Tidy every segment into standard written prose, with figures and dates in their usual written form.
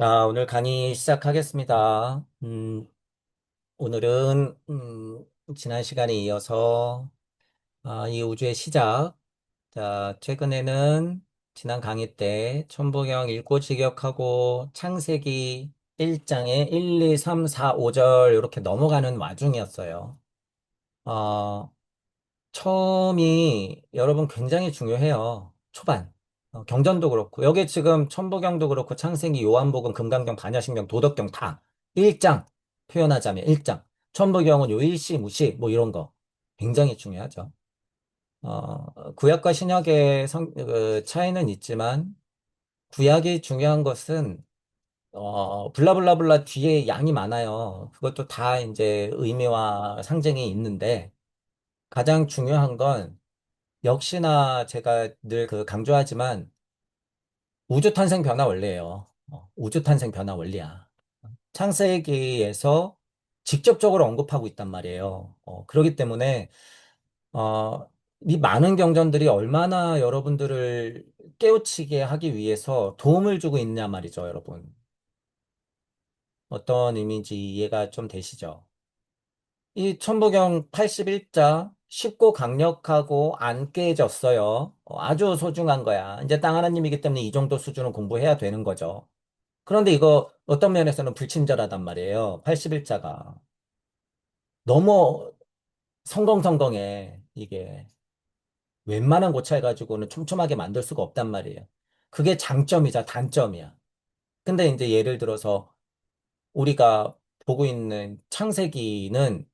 자, 오늘 강의 시작하겠습니다. 오늘은, 지난 시간에 이어서, 이 우주의 시작. 자, 최근에는 지난 강의 때 천부경 읽고 직역하고 창세기 1장에 1, 2, 3, 4, 5절 이렇게 넘어가는 와중이었어요. 어, 처음이 여러분 굉장히 중요해요. 초반. 경전도 그렇고. 여기 지금 천부경도 그렇고 창세기, 요한복음, 금강경, 반야신경, 도덕경 다 1장 표현하자면 1장. 천부경은 요 일시, 무시 뭐 이런 거 굉장히 중요하죠. 구약과 신약의 그 차이는 있지만 구약이 중요한 것은 블라블라블라 뒤에 양이 많아요. 그것도 다 이제 의미와 상징이 있는데 가장 중요한 건 역시나 제가 늘 그 강조하지만 우주 탄생 변화 원리예요. 우주 탄생 변화 원리야. 창세기에서 직접적으로 언급하고 있단 말이에요. 그렇기 때문에 어, 이 많은 경전들이 얼마나 여러분들을 깨우치게 하기 위해서 도움을 주고 있냐 말이죠, 여러분. 어떤 의미인지 이해가 좀 되시죠? 이 천부경 81자 쉽고 강력하고 안 깨졌어요. 아주 소중한 거야. 이제 땅 하나님이기 때문에 이 정도 수준은 공부해야 되는 거죠. 그런데 이거 어떤 면에서는 불친절하단 말이에요. 81자가. 너무 성공성공해. 이게 웬만한 고찰 가지고는 촘촘하게 만들 수가 없단 말이에요. 그게 장점이자 단점이야. 근데 이제 예를 들어서 우리가 보고 있는 창세기는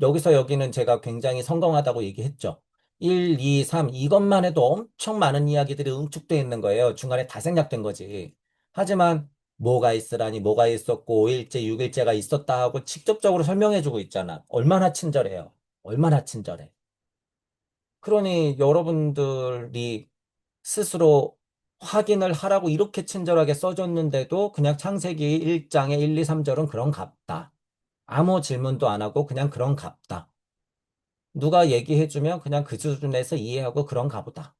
여기서 여기는 제가 굉장히 성공하다고 얘기했죠. 1, 2, 3 이것만 해도 엄청 많은 이야기들이 응축되어 있는 거예요. 중간에 다 생략된 거지. 하지만 뭐가 있으라니 뭐가 있었고 5일째, 6일째가 있었다 하고 직접적으로 설명해주고 있잖아. 얼마나 친절해요. 얼마나 친절해. 그러니 여러분들이 스스로 확인을 하라고 이렇게 친절하게 써줬는데도 그냥 창세기 1장의 1, 2, 3절은 그런 갑다. 아무 질문도 안 하고 그냥 그런 갑다. 누가 얘기해주면 그냥 그 수준에서 이해하고 그런가 보다.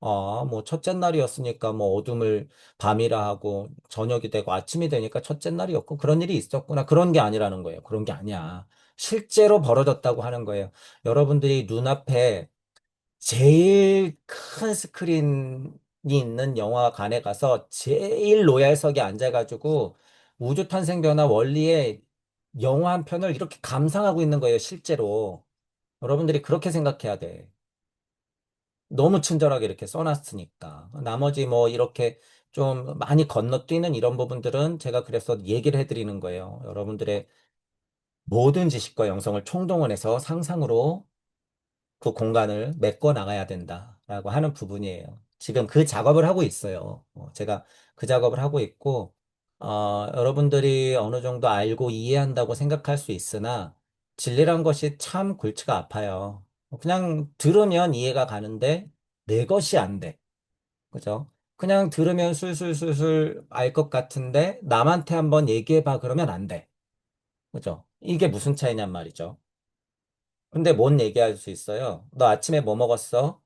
뭐 첫째 날이었으니까 뭐 어둠을 밤이라 하고 저녁이 되고 아침이 되니까 첫째 날이었고 그런 일이 있었구나. 그런 게 아니라는 거예요. 그런 게 아니야. 실제로 벌어졌다고 하는 거예요. 여러분들이 눈앞에 제일 큰 스크린이 있는 영화관에 가서 제일 로얄석에 앉아가지고 우주 탄생 변화 원리의 영화 한 편을 이렇게 감상하고 있는 거예요. 실제로. 여러분들이 그렇게 생각해야 돼. 너무 친절하게 이렇게 써놨으니까. 나머지 뭐 이렇게 좀 많이 건너뛰는 이런 부분들은 제가 그래서 얘기를 해드리는 거예요. 여러분들의 모든 지식과 영성을 총동원해서 상상으로 그 공간을 메꿔 나가야 된다라고 하는 부분이에요. 지금 그 작업을 하고 있어요. 제가 그 작업을 하고 있고, 여러분들이 어느 정도 알고 이해한다고 생각할 수 있으나, 진리란 것이 참 골치가 아파요. 그냥 들으면 이해가 가는데, 내 것이 안 돼. 그죠? 그냥 들으면 술술술술 알 것 같은데, 남한테 한번 얘기해봐 그러면 안 돼. 그죠? 이게 무슨 차이냔 말이죠. 근데 뭔 얘기할 수 있어요? 너 아침에 뭐 먹었어?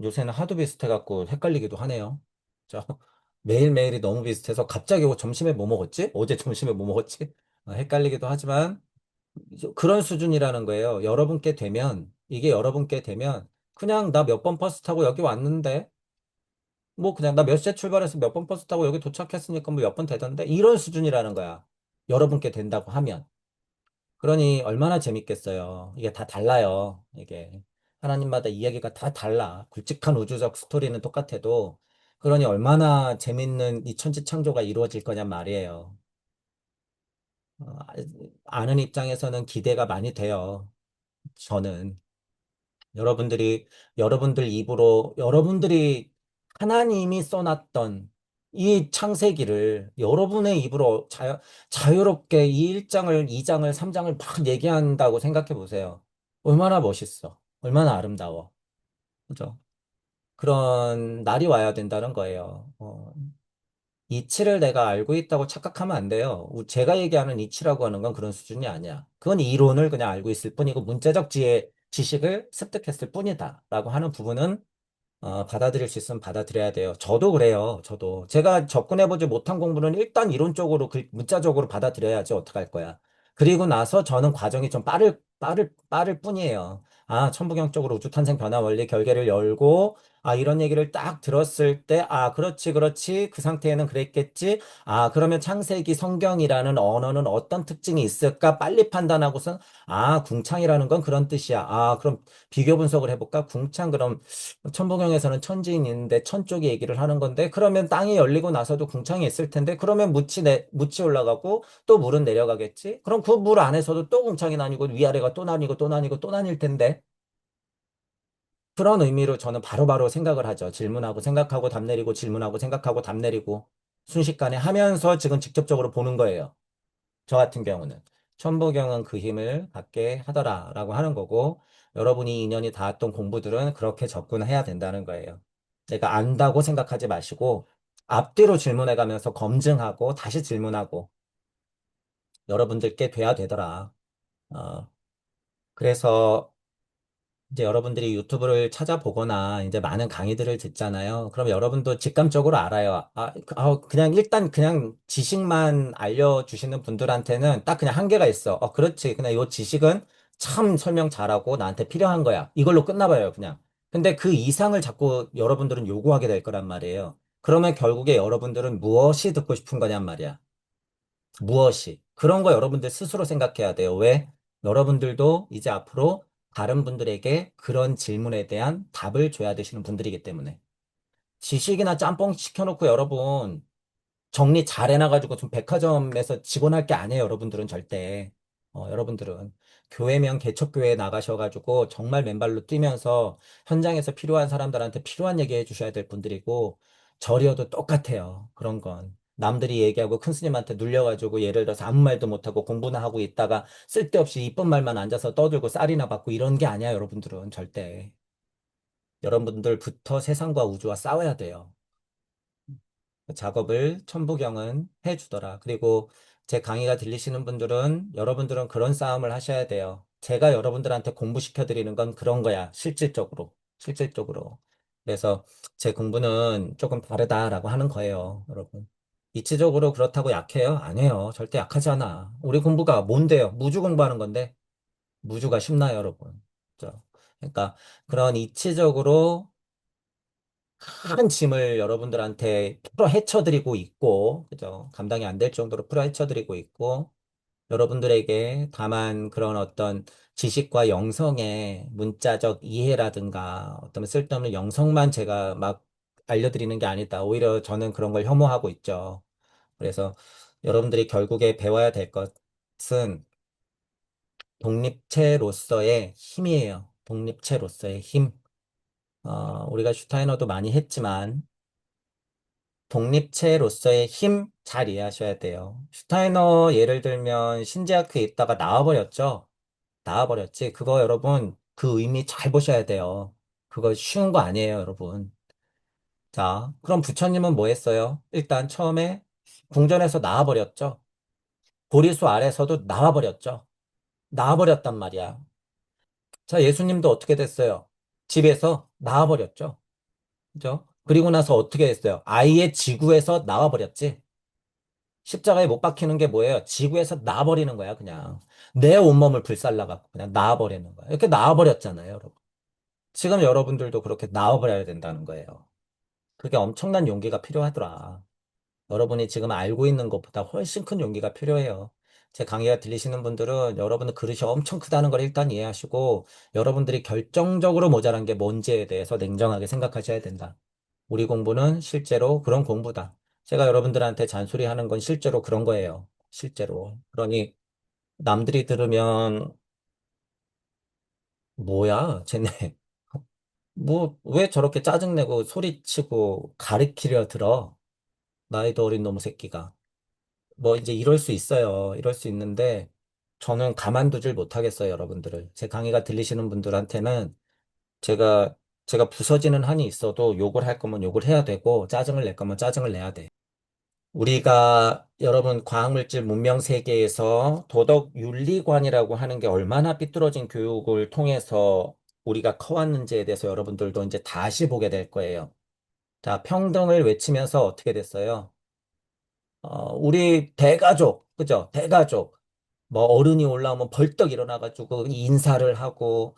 요새는 하도 비슷해갖고 헷갈리기도 하네요. 저 매일매일이 너무 비슷해서 갑자기 점심에 뭐 먹었지? 어제 점심에 뭐 먹었지? 헷갈리기도 하지만 이제 그런 수준이라는 거예요. 이게 여러분께 되면 그냥 나 몇 번 버스 타고 여기 왔는데 뭐 그냥 나 몇 시에 출발해서 몇 번 버스 타고 여기 도착했으니까 뭐 몇 번 되던데 이런 수준이라는 거야. 여러분께 된다고 하면. 그러니 얼마나 재밌겠어요. 이게 다 달라요. 이게 하나님마다 이야기가 다 달라. 굵직한 우주적 스토리는 똑같아도 그러니 얼마나 재밌는 이 천지창조가 이루어질 거냔 말이에요. 어, 아- 아는 입장에서는 기대가 많이 돼요. 저는 여러분들이 여러분들 입으로 여러분들이 하나님이 써놨던 이 창세기를 여러분의 입으로 자유롭게 이 1장을, 2장을, 3장을 막 얘기한다고 생각해 보세요. 얼마나 멋있어. 얼마나 아름다워. 그죠? 그런 날이 와야 된다는 거예요. 이치를 내가 알고 있다고 착각하면 안 돼요. 제가 얘기하는 이치라고 하는 건 그런 수준이 아니야. 그건 이론을 그냥 알고 있을 뿐이고 문자적 지식을 습득했을 뿐이다. 라고 하는 부분은 받아들일 수 있으면 받아들여야 돼요. 저도 그래요. 저도. 제가 접근해보지 못한 공부는 일단 이론적으로, 문자적으로 받아들여야지 어떡할 거야. 그리고 나서 저는 과정이 좀 빠를 뿐이에요. 아, 천부경적으로 우주탄생 변화 원리 결계를 열고, 아, 이런 얘기를 딱 들었을 때, 아, 그렇지, 그렇지. 그 상태에는 그랬겠지. 아, 그러면 창세기 성경이라는 언어는 어떤 특징이 있을까? 빨리 판단하고선, 아, 궁창이라는 건 그런 뜻이야. 아, 그럼 비교 분석을 해볼까? 궁창, 그럼 천부경에서는 천지인이 있는데 천 쪽이 얘기를 하는 건데 그러면 땅이 열리고 나서도 궁창이 있을 텐데 그러면 묻이 올라가고 또 물은 내려가겠지? 그럼 그 물 안에서도 또 궁창이 나뉘고 위아래가 또 나뉘고 또 나뉘고 또 나뉠 텐데 그런 의미로 저는 바로바로 생각을 하죠. 질문하고 생각하고 답 내리고 질문하고 생각하고 답 내리고 순식간에 하면서 지금 직접적으로 보는 거예요. 저 같은 경우는. 천부경은 그 힘을 갖게 하더라라고 하는 거고, 여러분이 인연이 닿았던 공부들은 그렇게 접근해야 된다는 거예요. 내가 안다고 생각하지 마시고, 앞뒤로 질문해 가면서 검증하고, 다시 질문하고, 여러분들께 돼야 되더라. 어, 그래서 이제 여러분들이 유튜브를 찾아보거나 이제 많은 강의들을 듣잖아요. 그럼 여러분도 직감적으로 알아요. 그냥 일단 그냥 지식만 알려주시는 분들한테는 딱 그냥 한계가 있어. 그렇지. 그냥 이 지식은 참 설명 잘하고 나한테 필요한 거야. 이걸로 끝나봐요, 그냥. 근데 그 이상을 자꾸 여러분들은 요구하게 될 거란 말이에요. 그러면 결국에 여러분들은 무엇이 듣고 싶은 거냔 말이야. 무엇이? 그런 거 여러분들 스스로 생각해야 돼요. 왜? 여러분들도 이제 앞으로 다른 분들에게 그런 질문에 대한 답을 줘야 되시는 분들이기 때문에. 지식이나 짬뽕 시켜놓고 여러분 정리 잘 해놔가지고 좀 백화점에서 직원 할 게 아니에요. 여러분들은 절대. 여러분들은 교회면 개척교회에 나가셔가지고 정말 맨발로 뛰면서 현장에서 필요한 사람들한테 필요한 얘기 해주셔야 될 분들이고 절이어도 똑같아요. 그런 건. 남들이 얘기하고 큰 스님한테 눌려가지고 예를 들어서 아무 말도 못하고 공부나 하고 있다가 쓸데없이 이쁜 말만 앉아서 떠들고 쌀이나 받고 이런 게 아니야, 여러분들은 절대. 여러분들부터 세상과 우주와 싸워야 돼요. 그 작업을 천부경은 해주더라. 그리고 제 강의가 들리시는 분들은 여러분들은 그런 싸움을 하셔야 돼요. 제가 여러분들한테 공부시켜드리는 건 그런 거야. 실질적으로. 실질적으로. 그래서 제 공부는 조금 다르다라고 하는 거예요, 여러분. 이치적으로 그렇다고 약해요? 아니에요. 절대 약하지 않아. 우리 공부가 뭔데요? 무주 공부하는 건데, 무주가 쉽나요, 여러분? 그죠? 그러니까 그런 이치적으로 큰 짐을 여러분들한테 풀어 헤쳐드리고 있고, 그죠? 감당이 안 될 정도로 풀어 헤쳐드리고 있고, 여러분들에게 다만 그런 어떤 지식과 영성의 문자적 이해라든가 어떤 쓸데없는 영성만 제가 막 알려드리는 게 아니다. 오히려 저는 그런 걸 혐오하고 있죠. 그래서 여러분들이 결국에 배워야 될 것은 독립체로서의 힘이에요. 독립체로서의 힘. 우리가 슈타이너도 많이 했지만, 독립체로서의 힘 잘 이해하셔야 돼요. 슈타이너 예를 들면 신제학교에 있다가 나와버렸죠? 나와버렸지. 그거 여러분 그 의미 잘 보셔야 돼요. 그거 쉬운 거 아니에요, 여러분. 자, 그럼 부처님은 뭐 했어요? 일단 처음에 궁전에서 나와버렸죠? 보리수 아래서도 나와버렸죠? 나와버렸단 말이야. 자, 예수님도 어떻게 됐어요? 집에서 나와버렸죠? 그죠? 그리고 나서 어떻게 됐어요? 아예 지구에서 나와버렸지? 십자가에 못 박히는 게 뭐예요? 지구에서 나와버리는 거야, 그냥. 내 온몸을 불살라갖고 그냥 나와버리는 거야. 이렇게 나와버렸잖아요, 여러분. 지금 여러분들도 그렇게 나와버려야 된다는 거예요. 그게 엄청난 용기가 필요하더라. 여러분이 지금 알고 있는 것보다 훨씬 큰 용기가 필요해요. 제 강의가 들리시는 분들은 여러분의 그릇이 엄청 크다는 걸 일단 이해하시고 여러분들이 결정적으로 모자란 게 뭔지에 대해서 냉정하게 생각하셔야 된다. 우리 공부는 실제로 그런 공부다. 제가 여러분들한테 잔소리하는 건 실제로 그런 거예요. 실제로. 그러니 남들이 들으면 뭐야, 쟤네. 뭐, 왜 저렇게 짜증내고 소리치고 가리키려 들어? 나이도 어린 놈의 새끼가. 뭐 이제 이럴 수 있어요. 이럴 수 있는데 저는 가만두질 못하겠어요, 여러분들을. 제 강의가 들리시는 분들한테는 제가 제가 부서지는 한이 있어도 욕을 할 거면 욕을 해야 되고 짜증을 낼 거면 짜증을 내야 돼. 우리가 여러분 과학물질 문명 세계에서 도덕 윤리관이라고 하는 게 얼마나 삐뚤어진 교육을 통해서 우리가 커왔는지에 대해서 여러분들도 이제 다시 보게 될 거예요. 자, 평등을 외치면서 어떻게 됐어요? 우리 대가족, 그죠? 대가족. 뭐 어른이 올라오면 벌떡 일어나가지고 인사를 하고,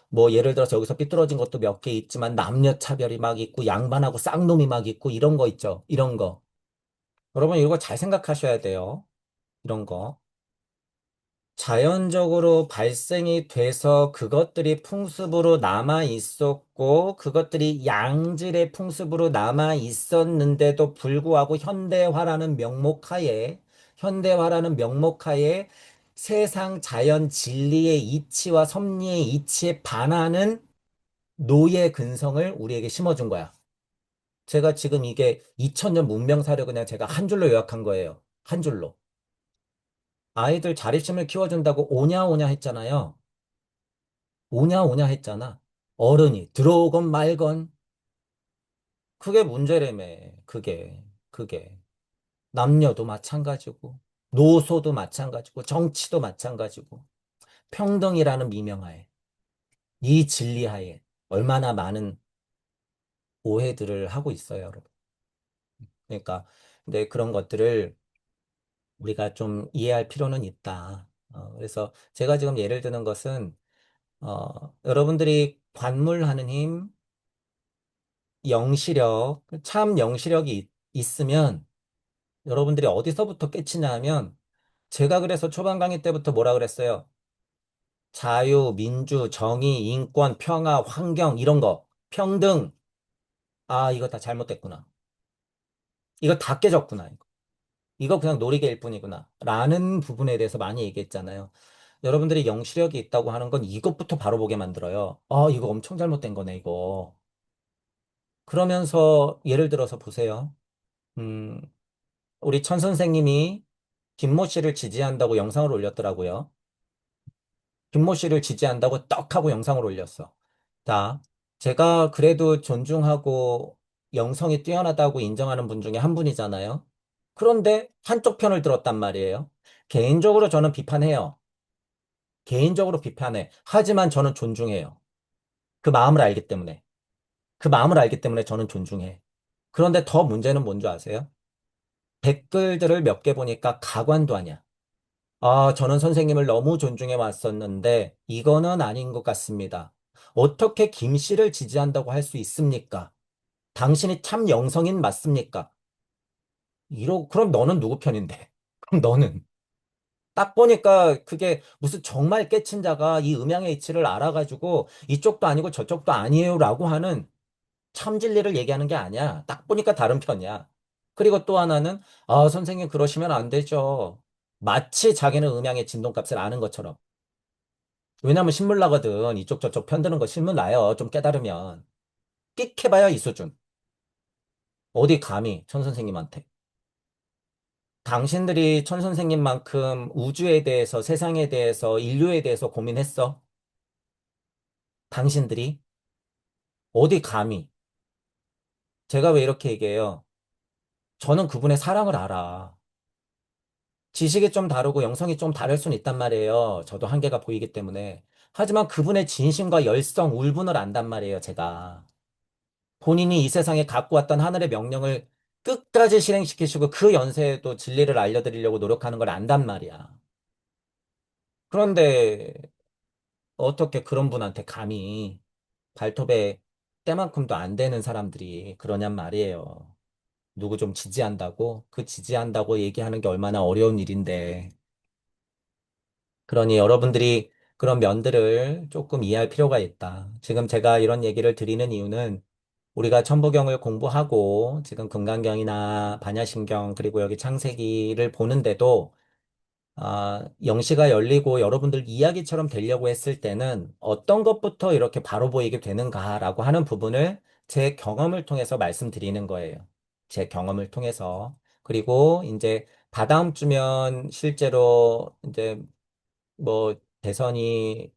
뭐 예를 들어서 여기서 삐뚤어진 것도 몇 개 있지만 남녀 차별이 막 있고 양반하고 쌍놈이 막 있고 이런 거 있죠. 이런 거. 여러분 이거 잘 생각하셔야 돼요. 이런 거. 자연적으로 발생이 돼서 그것들이 풍습으로 남아 있었고, 그것들이 양질의 풍습으로 남아 있었는데도 불구하고 현대화라는 명목하에 세상 자연 진리의 이치와 섭리의 이치에 반하는 노예 근성을 우리에게 심어준 거야. 제가 지금 이게 2000년 문명사를 그냥 제가 한 줄로 요약한 거예요. 한 줄로. 아이들 자립심을 키워준다고 오냐 오냐 했잖아요. 오냐 오냐 했잖아. 어른이 들어오건 말건 그게 문제라며. 그게 남녀도 마찬가지고 노소도 마찬가지고 정치도 마찬가지고 평등이라는 미명하에 이 진리하에 얼마나 많은 오해들을 하고 있어요, 여러분. 그러니까 근데 그런 것들을 우리가 좀 이해할 필요는 있다. 그래서 제가 지금 예를 드는 것은 여러분들이 관물하는 힘, 영시력, 참 영시력이 있으면 여러분들이 어디서부터 깨치냐 하면 제가 그래서 초반 강의 때부터 뭐라 그랬어요? 자유, 민주, 정의, 인권, 평화, 환경 이런 거, 평등. 아, 이거 다 잘못됐구나. 이거 다 깨졌구나. 이거 그냥 놀이개일 뿐이구나. 라는 부분에 대해서 많이 얘기했잖아요. 여러분들이 영시력이 있다고 하는 건 이것부터 바로 보게 만들어요. 이거 엄청 잘못된 거네, 이거. 그러면서 예를 들어서 보세요. 음, 우리 천 선생님이 김모 씨를 지지한다고 영상을 올렸더라고요. 김모 씨를 지지한다고 떡 하고 영상을 올렸어. 자, 제가 그래도 존중하고 영성이 뛰어나다고 인정하는 분 중에 한 분이잖아요. 그런데 한쪽 편을 들었단 말이에요. 개인적으로 저는 비판해요. 개인적으로 비판해. 하지만 저는 존중해요. 그 마음을 알기 때문에. 그 마음을 알기 때문에 저는 존중해. 그런데 더 문제는 뭔지 아세요? 댓글들을 몇 개 보니까 가관도 아니야. 저는 선생님을 너무 존중해 왔었는데, 이거는 아닌 것 같습니다. 어떻게 김 씨를 지지한다고 할 수 있습니까? 당신이 참 영성인 맞습니까? 그럼 너는 누구 편인데? 그럼 너는? 딱 보니까 그게 무슨 정말 깨친 자가 이 음양의 이치를 알아가지고 이쪽도 아니고 저쪽도 아니에요라고 하는 참 진리를 얘기하는 게 아니야. 딱 보니까 다른 편이야. 그리고 또 하나는, 선생님 그러시면 안 되죠. 마치 자기는 음양의 진동값을 아는 것처럼. 왜냐면 신문 나거든. 이쪽 저쪽 편드는 거 신문 나요. 좀 깨달으면. 끽 해봐야 이 수준. 어디 감히 천 선생님한테. 당신들이 천 선생님만큼 우주에 대해서, 세상에 대해서, 인류에 대해서 고민했어? 당신들이? 어디 감히? 제가 왜 이렇게 얘기해요? 저는 그분의 사랑을 알아. 지식이 좀 다르고 영성이 좀 다를 수는 있단 말이에요. 저도 한계가 보이기 때문에. 하지만 그분의 진심과 열성, 울분을 안단 말이에요, 제가. 본인이 이 세상에 갖고 왔던 하늘의 명령을 끝까지 실행시키시고 그 연세에도 진리를 알려드리려고 노력하는 걸 안단 말이야. 그런데 어떻게 그런 분한테 감히 발톱에 때만큼도 안 되는 사람들이 그러냔 말이에요. 누구 좀 지지한다고? 그 지지한다고 얘기하는 게 얼마나 어려운 일인데. 그러니 여러분들이 그런 면들을 조금 이해할 필요가 있다. 지금 제가 이런 얘기를 드리는 이유는 우리가 천부경을 공부하고 지금 금강경이나 반야심경 그리고 여기 창세기를 보는데도 영시가 열리고 여러분들 이야기처럼 되려고 했을 때는 어떤 것부터 이렇게 바로 보이게 되는가라고 하는 부분을 제 경험을 통해서 말씀드리는 거예요. 제 경험을 통해서. 그리고 이제 다다음 주면 실제로 이제 뭐 대선이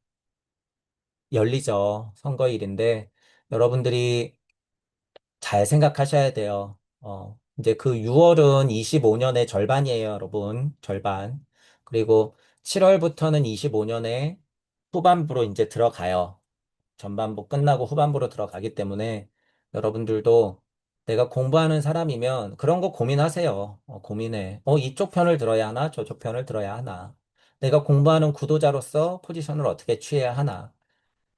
열리죠. 선거일인데 여러분들이 잘 생각하셔야 돼요. 이제 그 6월은 25년의 절반이에요, 여러분. 절반. 그리고 7월부터는 25년의 후반부로 이제 들어가요. 전반부 끝나고 후반부로 들어가기 때문에 여러분들도 내가 공부하는 사람이면 그런 거 고민하세요. 고민해. 이쪽 편을 들어야 하나? 저쪽 편을 들어야 하나? 내가 공부하는 구도자로서 포지션을 어떻게 취해야 하나?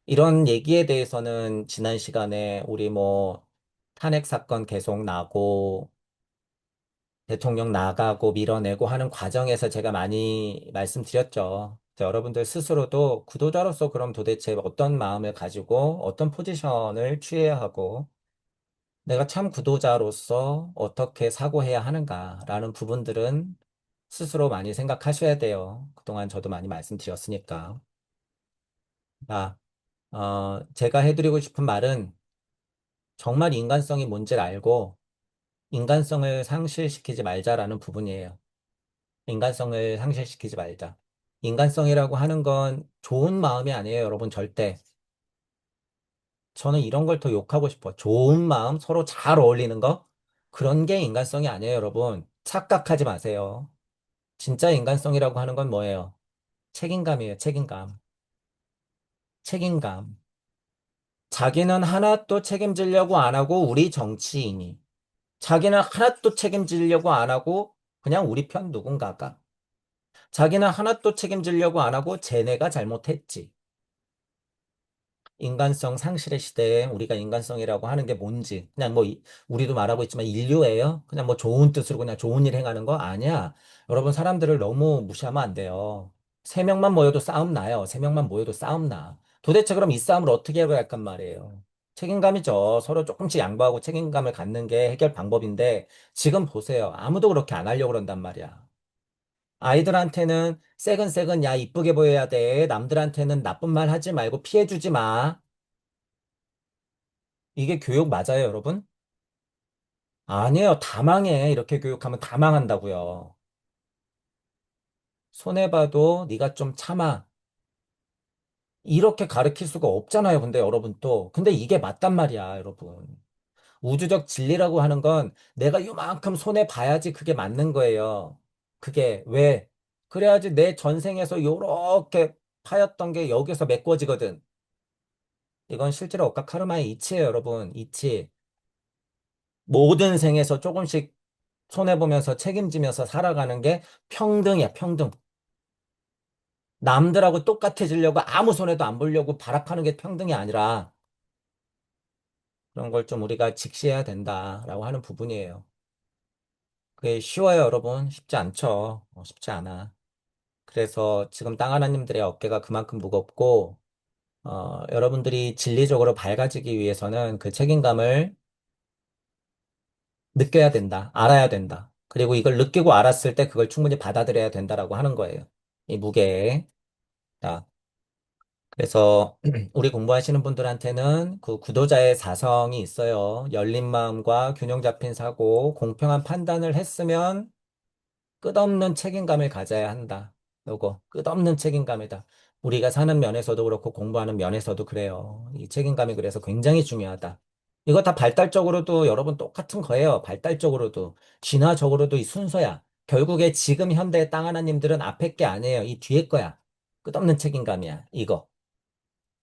이런 얘기에 대해서는 지난 시간에 우리 뭐 탄핵 사건 계속 나고 대통령 나가고 밀어내고 하는 과정에서 제가 많이 말씀드렸죠. 여러분들 스스로도 구도자로서 그럼 도대체 어떤 마음을 가지고 어떤 포지션을 취해야 하고 내가 참 구도자로서 어떻게 사고해야 하는가라는 부분들은 스스로 많이 생각하셔야 돼요. 그동안 저도 많이 말씀드렸으니까. 아, 제가 해드리고 싶은 말은 정말 인간성이 뭔지를 알고 인간성을 상실시키지 말자라는 부분이에요. 인간성을 상실시키지 말자. 인간성이라고 하는 건 좋은 마음이 아니에요, 여러분, 절대. 저는 이런 걸 더 욕하고 싶어. 좋은 마음, 서로 잘 어울리는 거? 그런 게 인간성이 아니에요, 여러분. 착각하지 마세요. 진짜 인간성이라고 하는 건 뭐예요? 책임감이에요, 책임감. 책임감. 자기는 하나도 책임지려고 안 하고 우리 정치인이. 자기는 하나도 책임지려고 안 하고 그냥 우리 편 누군가가. 자기는 하나도 책임지려고 안 하고 쟤네가 잘못했지. 인간성 상실의 시대에 우리가 인간성이라고 하는 게 뭔지. 그냥 뭐, 우리도 말하고 있지만 인류예요? 그냥 뭐 좋은 뜻으로 그냥 좋은 일 행하는 거 아니야. 여러분, 사람들을 너무 무시하면 안 돼요. 세 명만 모여도 싸움 나요. 세 명만 모여도 싸움 나. 도대체 그럼 이 싸움을 어떻게 해결할까 말이에요. 책임감이죠. 서로 조금씩 양보하고 책임감을 갖는 게 해결 방법인데, 지금 보세요. 아무도 그렇게 안 하려고 그런단 말이야. 아이들한테는 새근새근 야 이쁘게 보여야 돼. 남들한테는 나쁜 말 하지 말고 피해주지 마. 이게 교육 맞아요, 여러분? 아니에요. 다 망해. 이렇게 교육하면 다 망한다고요. 손해봐도 네가 좀 참아. 이렇게 가르칠 수가 없잖아요. 근데 여러분 또. 근데 이게 맞단 말이야, 여러분. 우주적 진리라고 하는 건 내가 요만큼 손해봐야지 그게 맞는 거예요. 그게 왜? 그래야지 내 전생에서 요렇게 파였던 게 여기서 메꿔지거든. 이건 실제로 억가 카르마의 이치예요, 여러분. 이치. 모든 생에서 조금씩 손해보면서 책임지면서 살아가는 게 평등이야, 평등. 남들하고 똑같아지려고 아무 손해도 안 보려고 발악하는 게 평등이 아니라 그런 걸 좀 우리가 직시해야 된다라고 하는 부분이에요. 그게 쉬워요, 여러분. 쉽지 않죠. 쉽지 않아. 그래서 지금 땅 하나님들의 어깨가 그만큼 무겁고, 여러분들이 진리적으로 밝아지기 위해서는 그 책임감을 느껴야 된다. 알아야 된다. 그리고 이걸 느끼고 알았을 때 그걸 충분히 받아들여야 된다라고 하는 거예요. 이 무게에. 자, 그래서 우리 공부하시는 분들한테는 그 구도자의 사성이 있어요. 열린 마음과 균형 잡힌 사고, 공평한 판단을 했으면 끝없는 책임감을 가져야 한다. 요거, 끝없는 책임감이다. 우리가 사는 면에서도 그렇고 공부하는 면에서도 그래요. 이 책임감이 그래서 굉장히 중요하다. 이거 다 발달적으로도 여러분 똑같은 거예요. 발달적으로도. 진화적으로도 이 순서야. 결국에 지금 현대의 땅 하나님들은 앞에 게 아니에요. 이 뒤에 거야. 끝없는 책임감이야. 이거.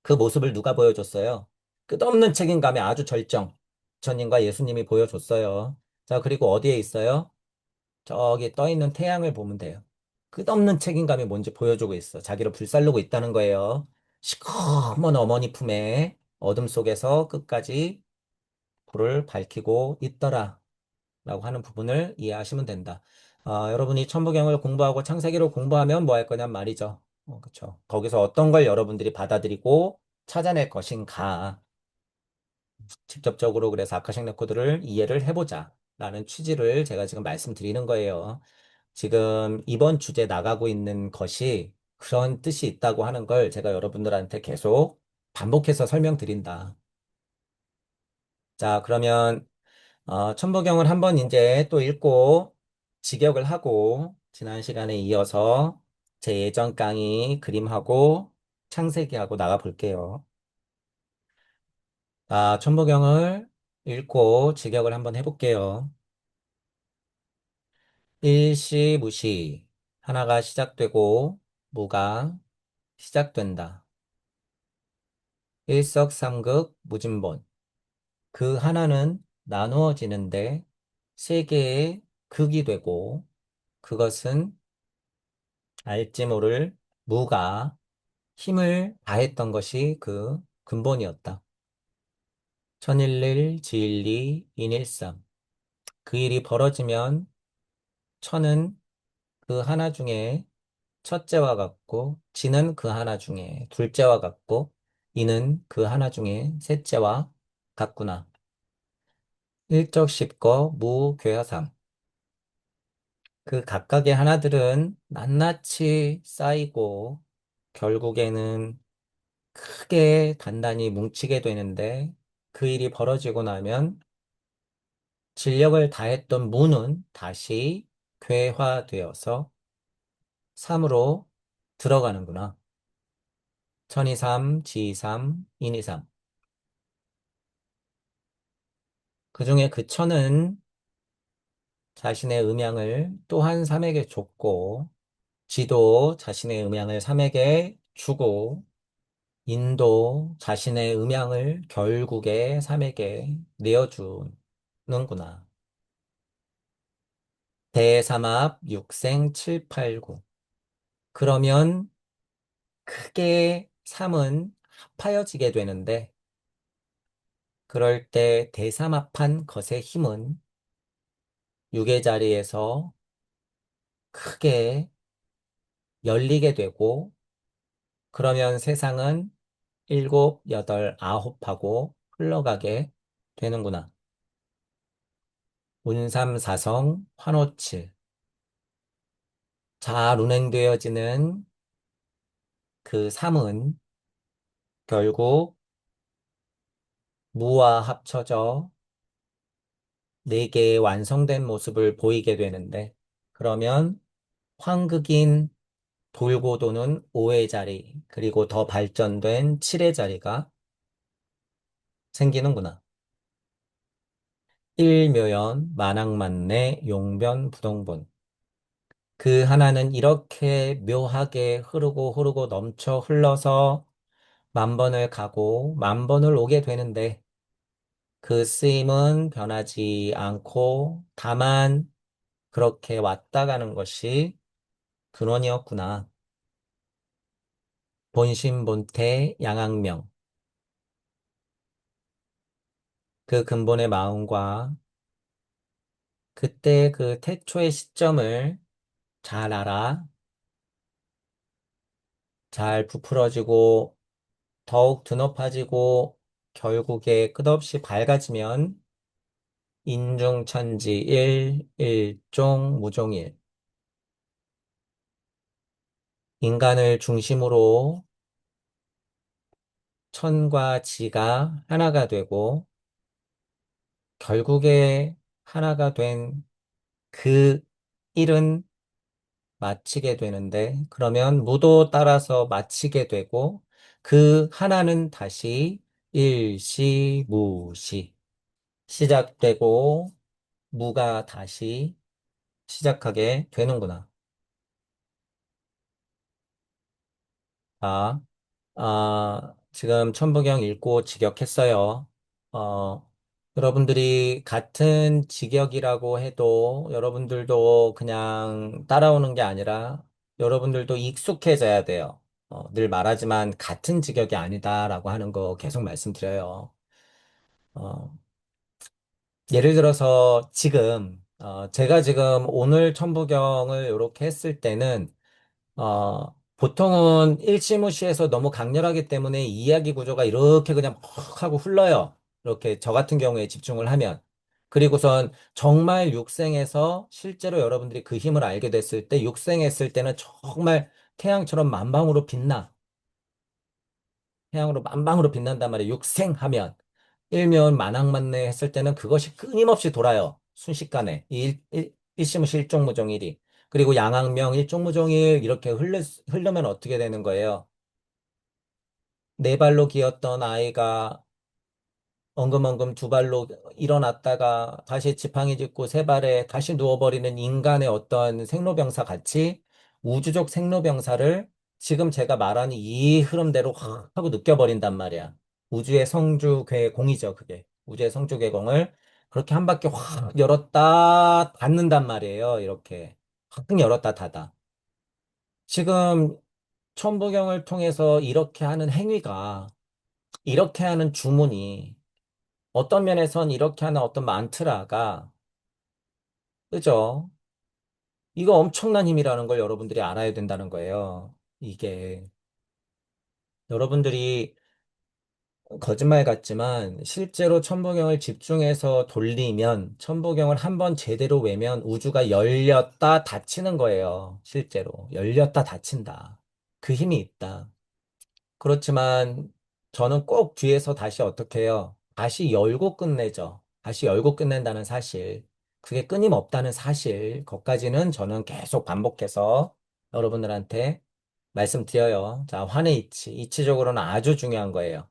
그 모습을 누가 보여줬어요? 끝없는 책임감의 아주 절정. 부처님과 예수님이 보여줬어요. 자, 그리고 어디에 있어요? 저기 떠 있는 태양을 보면 돼요. 끝없는 책임감이 뭔지 보여주고 있어. 자기를 불살르고 있다는 거예요. 시커먼 어머니 품에 어둠 속에서 끝까지 불을 밝히고 있더라. 라고 하는 부분을 이해하시면 된다. 여러분이 천부경을 공부하고 창세기를 공부하면 뭐 할 거냔 말이죠. 그쵸. 거기서 어떤 걸 여러분들이 받아들이고 찾아낼 것인가. 직접적으로 그래서 아카식 레코드를 이해를 해보자. 라는 취지를 제가 지금 말씀드리는 거예요. 지금 이번 주제 나가고 있는 것이 그런 뜻이 있다고 하는 걸 제가 여러분들한테 계속 반복해서 설명드린다. 자, 그러면 천부경을 한번 이제 또 읽고 직역을 하고 지난 시간에 이어서 제 예전 강의 그림하고 창세기하고 나가 볼게요. 천부경을 읽고 직역을 한번 해볼게요. 일시, 무시. 하나가 시작되고 무가 시작된다. 일석삼극 무진본. 그 하나는 나누어지는데 세 개의 극이 되고 그것은 알지 모를 무가 힘을 다했던 것이 그 근본이었다. 천일일 지일리 인일삼. 그 일이 벌어지면 천은 그 하나 중에 첫째와 같고 지는 그 하나 중에 둘째와 같고 이는 그 하나 중에 셋째와 같구나. 일적십거 무괴하삼. 그 각각의 하나들은 낱낱이 쌓이고 결국에는 크게 단단히 뭉치게 되는데 그 일이 벌어지고 나면 진력을 다했던 무는 다시 괴화되어서 삼으로 들어가는구나. 천이삼, 지이삼, 인이삼. 그중에 그 천은 자신의 음양을 또한 삼에게 줬고, 지도 자신의 음양을 삼에게 주고, 인도 자신의 음양을 결국에 삼에게 내어주는구나. 대삼합 육생 칠팔구. 그러면 크게 삼은 합하여지게 되는데, 그럴 때 대삼합한 것의 힘은 육의 자리에서 크게 열리게 되고, 그러면 세상은 일곱, 여덟, 아홉하고 흘러가게 되는구나. 운삼사성, 환호칠. 잘 운행되어지는 그 삼은 결국 무와 합쳐져 네 개의 완성된 모습을 보이게 되는데, 그러면 황극인 돌고 도는 5의 자리, 그리고 더 발전된 7의 자리가 생기는구나. 일묘연, 만학만내, 용변, 부동본. 그 하나는 이렇게 묘하게 흐르고 넘쳐 흘러서 만 번을 가고 만 번을 오게 되는데 그 쓰임은 변하지 않고 다만 그렇게 왔다 가는 것이 근원이었구나. 본심본태 양악명. 그 근본의 마음과 그때 그 태초의 시점을 잘 알아, 잘 부풀어지고 더욱 드높아지고 결국에 끝없이 밝아지면 인중천지 일종 무종일. 인간을 중심으로 천과 지가 하나가 되고 결국에 하나가 된 그 일은 마치게 되는데 그러면 무도 따라서 마치게 되고 그 하나는 다시 일시 무시 시작되고 무가 다시 시작하게 되는구나. 아, 지금 천부경 읽고 직역했어요. 어, 여러분들이 같은 직역이라고 해도 여러분들도 그냥 따라오는 게 아니라 여러분들도 익숙해져야 돼요. 늘 말하지만 같은 직역이 아니다라고 하는 거 계속 말씀드려요. 어, 예를 들어서 지금, 제가 지금 오늘 천부경을 이렇게 했을 때는 보통은 일시무시해서 너무 강렬하기 때문에 이야기 구조가 이렇게 그냥 퍽 하고 흘러요. 이렇게 저 같은 경우에 집중을 하면. 그리고선 정말 육생에서 실제로 여러분들이 그 힘을 알게 됐을 때, 육생했을 때는 정말 태양처럼 만방으로 빛나. 태양으로 만방으로 빛난단 말이에요. 육생하면. 일면 만학만내 했을 때는 그것이 끊임없이 돌아요. 순식간에. 일시무시 일종무종일이. 그리고 양학명 일종무종일 이렇게 흐르면 어떻게 되는 거예요? 네 발로 기었던 아이가 엉금엉금 두 발로 일어났다가 다시 지팡이 짚고 세 발에 다시 누워버리는 인간의 어떤 생로병사 같이 우주적 생로병사를 지금 제가 말하는 이 흐름대로 확 하고 느껴버린단 말이야. 우주의 성주괴공이죠, 그게. 우주의 성주괴공을 그렇게 한 바퀴 확 열었다 닫는단 말이에요, 이렇게. 확 열었다 닫아. 지금 천부경을 통해서 이렇게 하는 행위가, 이렇게 하는 주문이, 어떤 면에선 이렇게 하는 어떤 만트라가, 그죠? 이거 엄청난 힘이라는 걸 여러분들이 알아야 된다는 거예요. 이게. 여러분들이 거짓말 같지만 실제로 천부경을 집중해서 돌리면 천부경을 한번 제대로 외면 우주가 열렸다 닫히는 거예요. 실제로. 열렸다 닫힌다. 그 힘이 있다. 그렇지만 저는 꼭 뒤에서 다시 어떻게 해요? 다시 열고 끝내죠. 다시 열고 끝낸다는 사실. 그게 끊임없다는 사실. 것까지는 저는 계속 반복해서 여러분들한테 말씀드려요. 자, 환의 이치. 이치적으로는 아주 중요한 거예요.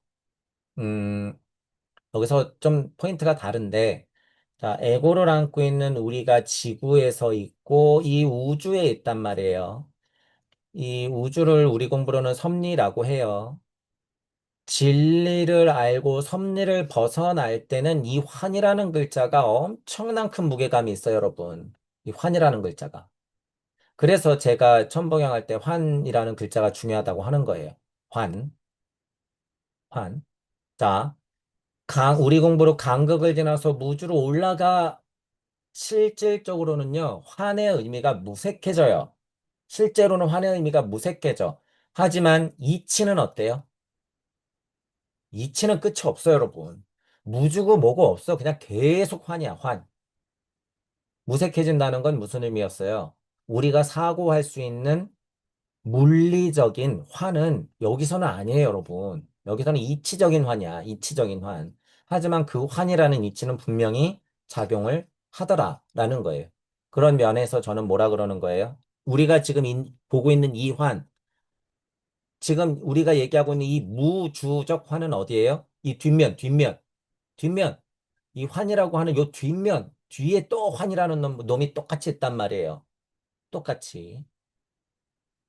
음, 여기서 좀 포인트가 다른데, 자, 에고를 안고 있는 우리가 지구에서 있고 이 우주에 있단 말이에요. 이 우주를 우리 공부로는 섭리라고 해요. 진리를 알고 섭리를 벗어날 때는 이 환이라는 글자가 엄청난 큰 무게감이 있어요, 여러분. 이 환이라는 글자가. 그래서 제가 천봉양 할 때 환이라는 글자가 중요하다고 하는 거예요. 환, 환. 자, 우리 공부로 간극을 지나서 무주로 올라가 실질적으로는요, 환의 의미가 무색해져요. 실제로는 환의 의미가 무색해져. 하지만 이치는 어때요? 이치는 끝이 없어요, 여러분. 무주고 뭐고 없어. 그냥 계속 환이야, 환. 무색해진다는 건 무슨 의미였어요? 우리가 사고할 수 있는 물리적인 환은 여기서는 아니에요, 여러분. 여기서는 이치적인 환이야, 이치적인 환. 하지만 그 환이라는 이치는 분명히 작용을 하더라라는 거예요. 그런 면에서 저는 뭐라 그러는 거예요? 우리가 지금 보고 있는 이 환, 지금 우리가 얘기하고 있는 이 무주적 환은 어디예요? 이 뒷면. 이 환이라고 하는 요 뒷면, 뒤에 또 환이라는 놈이 똑같이 있단 말이에요. 똑같이.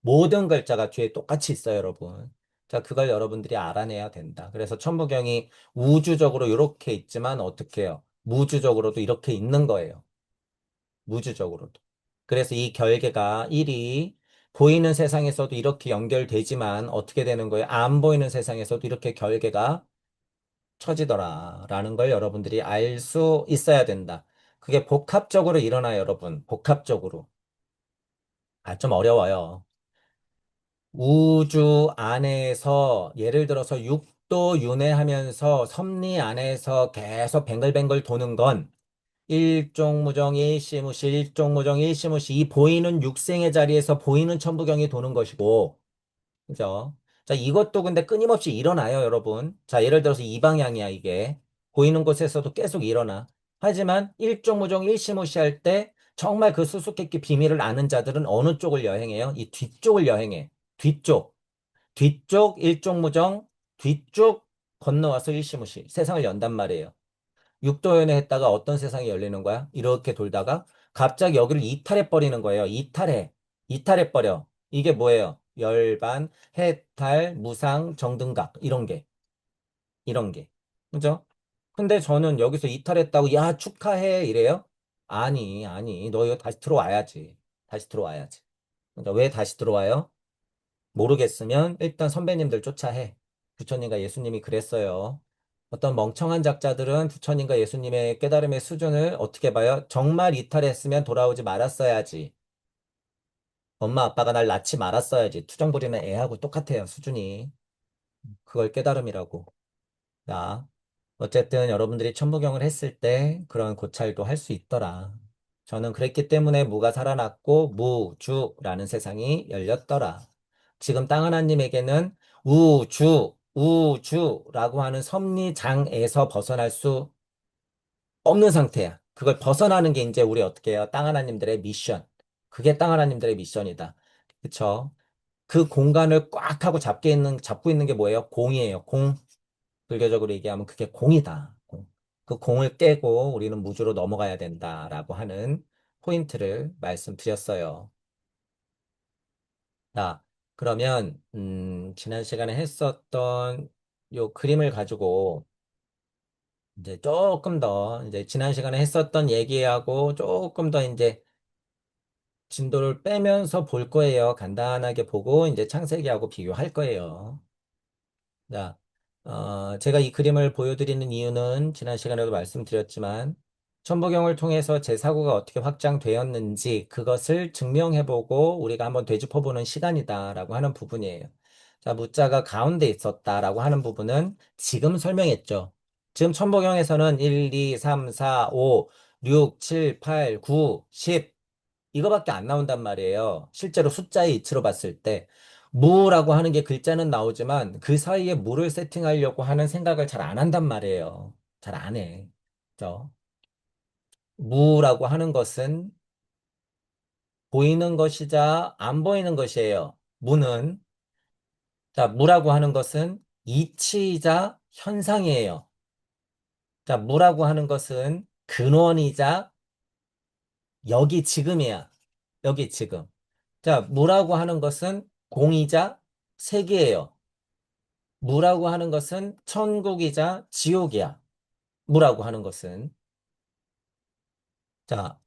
모든 글자가 뒤에 똑같이 있어요, 여러분. 자, 그걸 여러분들이 알아내야 된다. 그래서 천부경이 우주적으로 이렇게 있지만 어떻게 해요? 무주적으로도 이렇게 있는 거예요. 무주적으로도. 그래서 이 결계가 1이 보이는 세상에서도 이렇게 연결되지만 어떻게 되는 거예요? 안 보이는 세상에서도 이렇게 결계가 처지더라라는 걸 여러분들이 알 수 있어야 된다. 그게 복합적으로 일어나요, 여러분. 복합적으로. 아, 좀 어려워요. 우주 안에서 예를 들어서 육도 윤회하면서 섭리 안에서 계속 뱅글뱅글 도는 건 일종무정 일시무시 일종무정 일시무시 이 보이는 육생의 자리에서 보이는 천부경이 도는 것이고 그죠? 자, 이것도 근데 끊임없이 일어나요, 여러분. 자, 예를 들어서 이 방향이야, 이게. 보이는 곳에서도 계속 일어나. 하지만 일종무종 일시무시할 때 정말 그 수수께끼 비밀을 아는 자들은 어느 쪽을 여행해요? 이 뒤쪽을 여행해. 뒤쪽. 뒤쪽 일종무정, 뒤쪽 건너와서 일시무시. 세상을 연단 말이에요. 육도연에 했다가 어떤 세상이 열리는 거야? 이렇게 돌다가 갑자기 여기를 이탈해 버리는 거예요. 이탈해 버려. 이게 뭐예요? 열반, 해탈, 무상, 정등각 이런 게. 그죠? 근데 저는 여기서 이탈했다고 야 축하해 이래요? 아니 너 이거 다시 들어와야지. 다시 들어와야지. 그러니까 왜 다시 들어와요? 모르겠으면 일단 선배님들 쫓아해. 부처님과 예수님이 그랬어요. 어떤 멍청한 작자들은 부처님과 예수님의 깨달음의 수준을 어떻게 봐요? 정말 이탈했으면 돌아오지 말았어야지. 엄마 아빠가 날 낳지 말았어야지. 투정 부리는 애하고 똑같아요, 수준이. 그걸 깨달음이라고. 자, 어쨌든 여러분들이 천부경을 했을 때 그런 고찰도 할 수 있더라. 저는 그랬기 때문에 무가 살아났고 무주라는 세상이 열렸더라. 지금 땅 하나님에게는 우주라고 하는 섭리장에서 벗어날 수 없는 상태야. 그걸 벗어나는 게 이제 우리 어떻게 해요? 땅 하나님들의 미션. 그게 땅 하나님들의 미션이다. 그쵸? 그 공간을 꽉 하고 잡고 있는 게 뭐예요? 공이에요. 공. 불교적으로 얘기하면 그게 공이다. 공. 그 공을 깨고 우리는 무주로 넘어가야 된다라고 하는 포인트를 말씀드렸어요. 자, 그러면, 지난 시간에 했었던 요 그림을 가지고 이제 조금 더 이제 지난 시간에 했었던 얘기하고 조금 더 이제 진도를 빼면서 볼 거예요. 간단하게 보고 이제 창세기하고 비교할 거예요. 자, 제가 이 그림을 보여드리는 이유는 지난 시간에도 말씀드렸지만 천부경을 통해서 제 사고가 어떻게 확장되었는지 그것을 증명해보고 우리가 한번 되짚어보는 시간이다라고 하는 부분이에요. 자, 무자가 가운데 있었다라고 하는 부분은 지금 설명했죠. 지금 천부경에서는 1, 2, 3, 4, 5, 6, 7, 8, 9, 10 이거밖에 안 나온단 말이에요. 실제로 숫자의 이치로 봤을 때. 무라고 하는 게 글자는 나오지만 그 사이에 무를 세팅하려고 하는 생각을 잘 안 한단 말이에요. 잘 안 해. 그죠? 무라고 하는 것은 보이는 것이자 안 보이는 것이에요. 무는. 자, 무라고 하는 것은 이치이자 현상이에요. 자, 무라고 하는 것은 근원이자 여기 지금이야. 여기 지금. 자, 무라고 하는 것은 공이자 세계예요. 무라고 하는 것은 천국이자 지옥이야. 무라고 하는 것은. 자,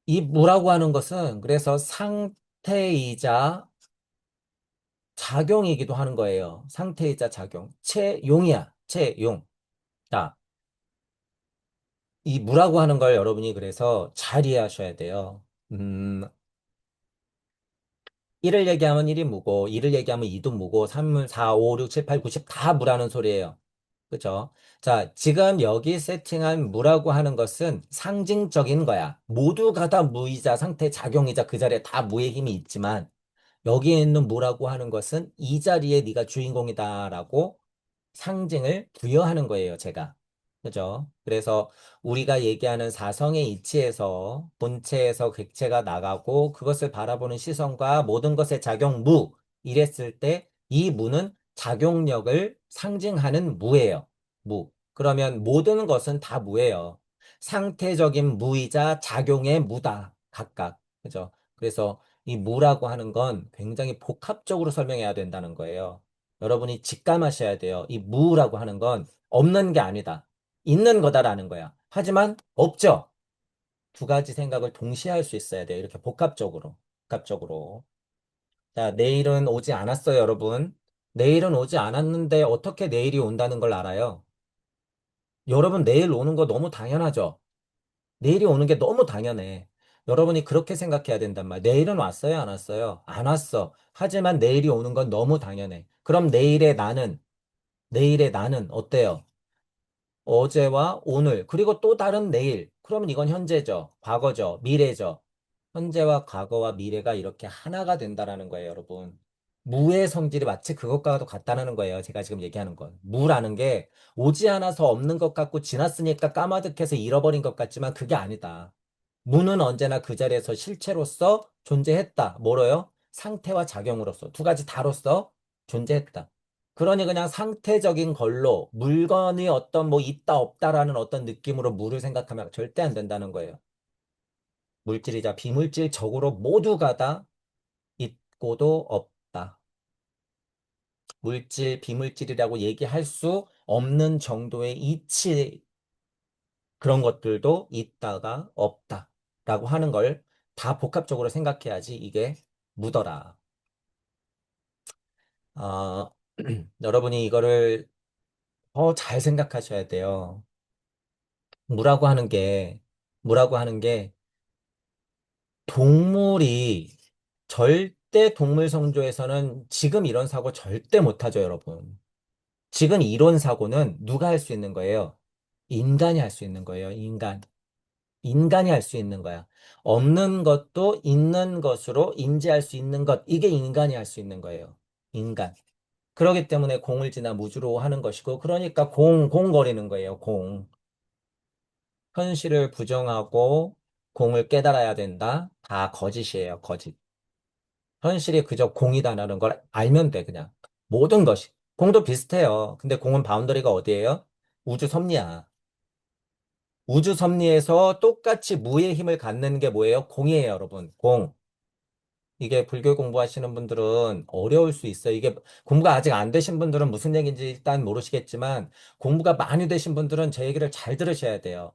이 무라고 하는 것은 그래서 상태이자 작용이기도 하는 거예요. 상태이자 작용. 채용이야. 채용. 자, 이 무라고 하는 걸 여러분이 그래서 잘 이해하셔야 돼요. 1을 얘기하면 1이 무고, 2를 얘기하면 2도 무고, 3, 4, 5, 6, 7, 8, 9, 10 다 무라는 소리예요. 그죠? 자, 지금 여기 세팅한 무라고 하는 것은 상징적인 거야. 모두가 다 무이자 상태 작용이자 그 자리에 다 무의 힘이 있지만 여기에 있는 무라고 하는 것은 이 자리에 네가 주인공이다라고 상징을 부여하는 거예요, 제가. 그죠? 그래서 우리가 얘기하는 사성의 이치에서 본체에서 객체가 나가고 그것을 바라보는 시선과 모든 것의 작용 무 이랬을 때 이 무는 작용력을 상징하는 무예요. 무. 그러면 모든 것은 다 무예요. 상태적인 무이자 작용의 무다. 각각. 그죠? 그래서 이 무라고 하는 건 굉장히 복합적으로 설명해야 된다는 거예요. 여러분이 직감하셔야 돼요. 이 무라고 하는 건 없는 게 아니다. 있는 거다라는 거야. 하지만 없죠. 두 가지 생각을 동시에 할 수 있어야 돼요. 이렇게 복합적으로. 복합적으로. 자, 내일은 오지 않았어요, 여러분. 내일은 오지 않았는데 어떻게 내일이 온다는 걸 알아요? 여러분, 내일 오는 거 너무 당연하죠? 내일이 오는 게 너무 당연해. 여러분이 그렇게 생각해야 된단 말이야. 내일은 왔어요, 안 왔어요? 안 왔어. 하지만 내일이 오는 건 너무 당연해. 그럼 내일의 나는 어때요? 어제와 오늘, 그리고 또 다른 내일. 그러면 이건 현재죠. 과거죠. 미래죠. 현재와 과거와 미래가 이렇게 하나가 된다라는 거예요, 여러분. 무의 성질이 마치 그것과도 같다는 거예요. 제가 지금 얘기하는 건. 무라는 게 오지 않아서 없는 것 같고 지났으니까 까마득해서 잃어버린 것 같지만 그게 아니다. 무는 언제나 그 자리에서 실체로서 존재했다. 뭐로요? 상태와 작용으로서. 두 가지 다로서 존재했다. 그러니 그냥 상태적인 걸로 물건이 어떤 뭐 있다 없다라는 어떤 느낌으로 무를 생각하면 절대 안 된다는 거예요. 물질이자 비물질적으로 모두가 다 있고도 없다. 물질, 비물질이라고 얘기할 수 없는 정도의 이치 그런 것들도 있다가 없다라고 하는 걸 다 복합적으로 생각해야지 이게 무더라. 어, 여러분이 이거를 더 잘 생각하셔야 돼요. 무라고 하는 게, 무라고 하는 게 동물이 절대 동물 성조에서는 지금 이런 사고 절대 못하죠, 여러분. 지금 이런 사고는 누가 할 수 있는 거예요? 인간이 할 수 있는 거예요, 인간. 인간이 할 수 있는 거야. 없는 것도 있는 것으로 인지할 수 있는 것. 이게 인간이 할 수 있는 거예요. 인간. 그렇기 때문에 공을 지나 무주로 하는 것이고, 그러니까 공거리는 거예요, 공. 현실을 부정하고 공을 깨달아야 된다. 다 거짓이에요, 거짓. 현실이 그저 공이다라는 걸 알면 돼, 그냥. 모든 것이. 공도 비슷해요. 근데 공은 바운더리가 어디예요? 우주 섭리야. 우주 섭리에서 똑같이 무의 힘을 갖는 게 뭐예요? 공이에요, 여러분. 공. 이게 불교 공부하시는 분들은 어려울 수 있어요. 이게 공부가 아직 안 되신 분들은 무슨 얘기인지 일단 모르시겠지만 공부가 많이 되신 분들은 제 얘기를 잘 들으셔야 돼요.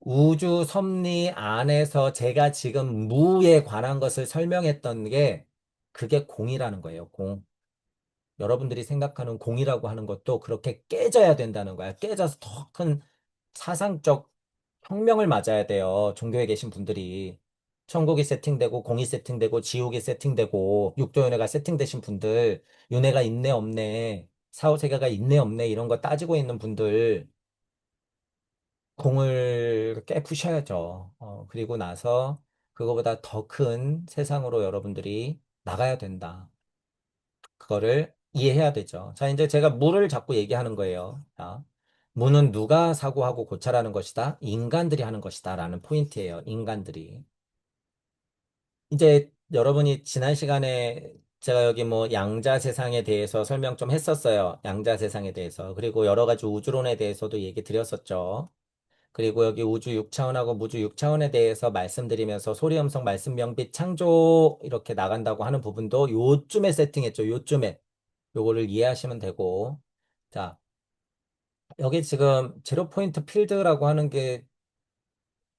우주 섭리 안에서 제가 지금 무에 관한 것을 설명했던 게 그게 공이라는 거예요. 공. 여러분들이 생각하는 공이라고 하는 것도 그렇게 깨져야 된다는 거야. 깨져서 더 큰 사상적 혁명을 맞아야 돼요. 종교에 계신 분들이. 천국이 세팅되고 공이 세팅되고 지옥이 세팅되고 육조연회가 세팅되신 분들, 윤회가 있네 없네, 사후세계가 있네 없네 이런 거 따지고 있는 분들 공을 깨부셔야죠. 그리고 나서 그거보다 더 큰 세상으로 여러분들이 나가야 된다. 그거를 이해해야 되죠. 자, 이제 제가 무를 자꾸 얘기하는 거예요. 자, 무는 누가 사고하고 고찰하는 것이다? 인간들이 하는 것이다. 라는 포인트예요. 인간들이. 이제 여러분이 지난 시간에 제가 여기 뭐 양자 세상에 대해서 설명 좀 했었어요. 양자 세상에 대해서. 그리고 여러 가지 우주론에 대해서도 얘기 드렸었죠. 그리고 여기 우주 6차원하고 무주 6차원에 대해서 말씀드리면서 소리, 음성, 말씀, 명빛, 창조 이렇게 나간다고 하는 부분도 요쯤에 세팅했죠. 요쯤에. 요거를 이해하시면 되고. 자, 여기 지금 제로 포인트 필드라고 하는 게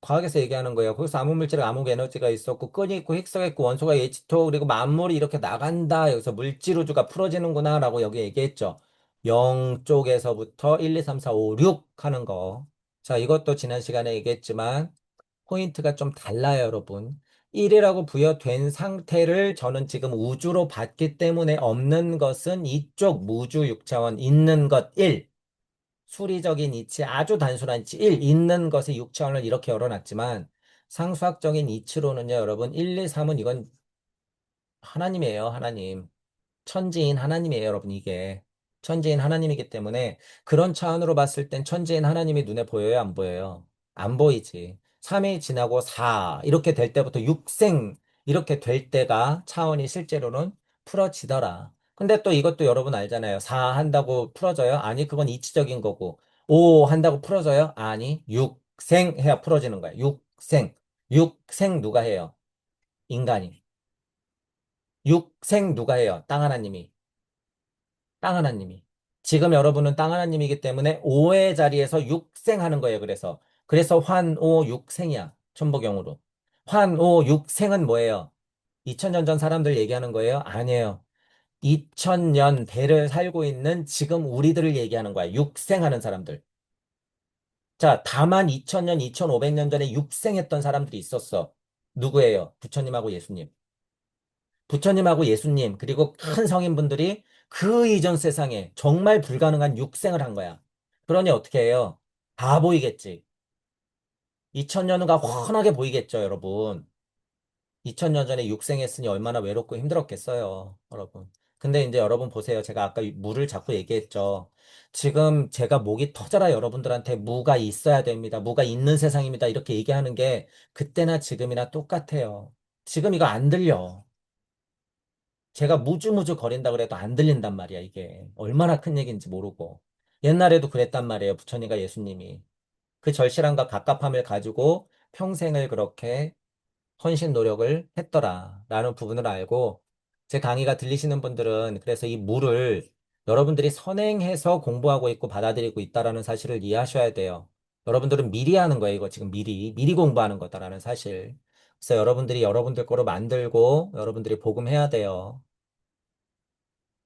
과학에서 얘기하는 거예요. 거기서 암흑물질, 암흑에너지가 있었고, 끈이 있고, 획서가 있고, 원소가 H2O, 그리고 만물이 이렇게 나간다. 여기서 물질 우주가 풀어지는구나. 라고 여기 얘기했죠. 0 쪽에서부터 1, 2, 3, 4, 5, 6 하는 거. 자, 이것도 지난 시간에 얘기했지만, 포인트가 좀 달라요, 여러분. 1이라고 부여된 상태를 저는 지금 우주로 봤기 때문에 없는 것은 이쪽 무주 6차원 있는 것 1. 수리적인 이치, 아주 단순한 이치 1, 있는 것의 6차원을 이렇게 열어놨지만 상수학적인 이치로는요, 여러분 1, 2, 3은 이건 하나님이에요, 하나님. 천지인 하나님이에요, 여러분, 이게. 천지인 하나님이기 때문에 그런 차원으로 봤을 땐 천지인 하나님이 눈에 보여요, 안 보여요? 안 보이지. 3이 지나고 4, 이렇게 될 때부터 육생, 이렇게 될 때가 차원이 실제로는 풀어지더라. 근데 또 이것도 여러분 알잖아요. 4 한다고 풀어져요? 아니, 그건 이치적인 거고. 5 한다고 풀어져요? 아니, 육생 해야 풀어지는 거야. 육생. 육생 누가 해요? 인간이. 육생 누가 해요? 땅 하나님이. 땅 하나님이. 지금 여러분은 땅 하나님이기 때문에 오의 자리에서 육생하는 거예요. 그래서 환오 육생이야. 천보경으로. 환오 육생은 뭐예요? 2000년 전 사람들 얘기하는 거예요? 아니에요. 2000년 배를 살고 있는 지금 우리들을 얘기하는 거야. 육생하는 사람들. 자, 다만 2000년, 2500년 전에 육생했던 사람들이 있었어. 누구예요? 부처님하고 예수님. 부처님하고 예수님, 그리고 큰 성인분들이 그 이전 세상에 정말 불가능한 육생을 한 거야. 그러니 어떻게 해요? 다 보이겠지. 2000년은 훤하게 보이겠죠, 여러분. 2000년 전에 육생했으니 얼마나 외롭고 힘들었겠어요, 여러분. 근데 이제 여러분 보세요. 제가 아까 무를 자꾸 얘기했죠. 지금 제가 목이 터져라 여러분들한테 무가 있어야 됩니다. 무가 있는 세상입니다. 이렇게 얘기하는 게 그때나 지금이나 똑같아요. 지금 이거 안 들려. 제가 무주무주 거린다 그래도 안 들린단 말이야, 이게. 얼마나 큰 얘기인지 모르고. 옛날에도 그랬단 말이에요, 부처님과 예수님이. 그 절실함과 갑갑함을 가지고 평생을 그렇게 헌신 노력을 했더라. 라는 부분을 알고, 제 강의가 들리시는 분들은 그래서 이 무를 여러분들이 선행해서 공부하고 있고 받아들이고 있다라는 사실을 이해하셔야 돼요. 여러분들은 미리 하는 거예요, 이거 지금 미리 공부하는 거다라는 사실. 그래서 여러분들이 여러분들 거로 만들고 여러분들이 복음해야 돼요.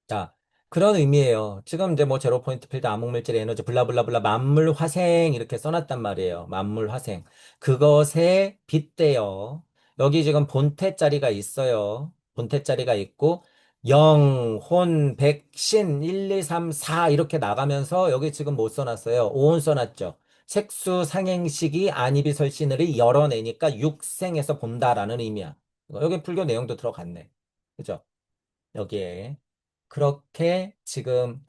자, 그런 의미예요. 지금 이제 뭐 제로 포인트 필드, 암흑물질, 에너지, 블라블라블라, 만물, 화생 이렇게 써놨단 말이에요. 만물, 화생. 그것에 빗대요. 여기 지금 본태 자리가 있어요. 본태 자리가 있고, 영, 혼, 백, 신, 1, 2, 3, 4 이렇게 나가면서 여기 지금 못 써놨어요. 오온 써놨죠. 색수, 상행식이 안이비설신을 열어내니까 육생에서 본다라는 의미야. 여기 불교 내용도 들어갔네. 그죠? 여기에. 그렇게 지금